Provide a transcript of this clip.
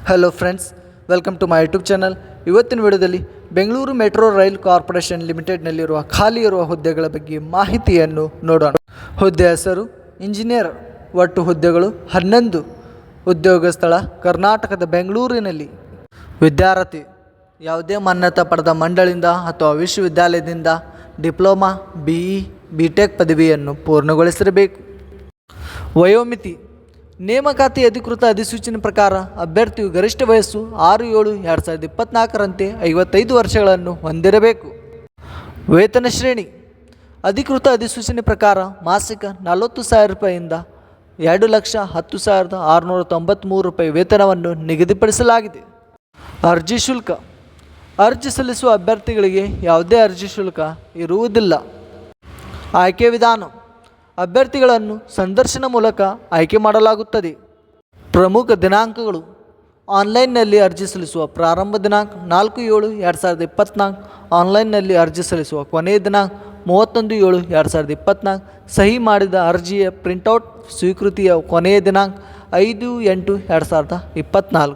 Hello friends, welcome to my YouTube channel. ಇವತ್ತಿನ ವಿಡಿಯೋದಲ್ಲಿ Bengaluru metro rail corporation ಲಿಮಿಟೆಡ್ನಲ್ಲಿರುವ ಖಾಲಿ ಇರುವ ಹುದ್ದೆಗಳ ಬಗ್ಗೆ ಮಾಹಿತಿಯನ್ನು ನೋಡೋಣ. ಹುದ್ದೆ ಹೆಸರು ಇಂಜಿನಿಯರ್. ಒಟ್ಟು ಹುದ್ದೆಗಳು 11. ಉದ್ಯೋಗ ಸ್ಥಳ ಕರ್ನಾಟಕದ ಬೆಂಗಳೂರಿನಲ್ಲಿ. ವಿದ್ಯಾರ್ಥಿ ಯಾವುದೇ ಮಾನ್ಯತಾ ಪಡೆದ ಮಂಡಳಿಯಿಂದ ಅಥವಾ ವಿಶ್ವವಿದ್ಯಾಲಯದಿಂದ ಡಿಪ್ಲೊಮಾ, BE, BTech ಪದವಿಯನ್ನು ಪೂರ್ಣಗೊಳಿಸಿರಬೇಕು. ವಯೋಮಿತಿ ನೇಮಕಾತಿ ಅಧಿಕೃತ ಅಧಿಸೂಚನೆ ಪ್ರಕಾರ ಅಭ್ಯರ್ಥಿಯು ಗರಿಷ್ಠ ವಯಸ್ಸು 6/7/2024ರಂತೆ 55 ವರ್ಷಗಳನ್ನು ಹೊಂದಿರಬೇಕು. ವೇತನ ಶ್ರೇಣಿ ಅಧಿಕೃತ ಅಧಿಸೂಚನೆ ಪ್ರಕಾರ ಮಾಸಿಕ 40,000 ರೂಪಾಯಿಯಿಂದ 2,10,693 ರೂಪಾಯಿ ವೇತನವನ್ನು ನಿಗದಿಪಡಿಸಲಾಗಿದೆ. ಅರ್ಜಿ ಶುಲ್ಕ ಅರ್ಜಿ ಸಲ್ಲಿಸುವ ಅಭ್ಯರ್ಥಿಗಳಿಗೆ ಯಾವುದೇ ಅರ್ಜಿ ಶುಲ್ಕ ಇರುವುದಿಲ್ಲ. ಆಯ್ಕೆ ವಿಧಾನ ಅಭ್ಯರ್ಥಿಗಳನ್ನು ಸಂದರ್ಶನ ಮೂಲಕ ಆಯ್ಕೆ ಮಾಡಲಾಗುತ್ತದೆ. ಪ್ರಮುಖ ದಿನಾಂಕಗಳು ಆನ್ಲೈನ್ನಲ್ಲಿ ಅರ್ಜಿ ಸಲ್ಲಿಸುವ ಪ್ರಾರಂಭ ದಿನಾಂಕ 4/7/2024. ಆನ್ಲೈನ್ನಲ್ಲಿ ಅರ್ಜಿ ಸಲ್ಲಿಸುವ ಕೊನೆಯ ದಿನಾಂಕ 31/7/2024. ಸಹಿ ಮಾಡಿದ ಅರ್ಜಿಯ ಪ್ರಿಂಟೌಟ್ ಸ್ವೀಕೃತಿಯ ಕೊನೆಯ ದಿನಾಂಕ 5/8/2024.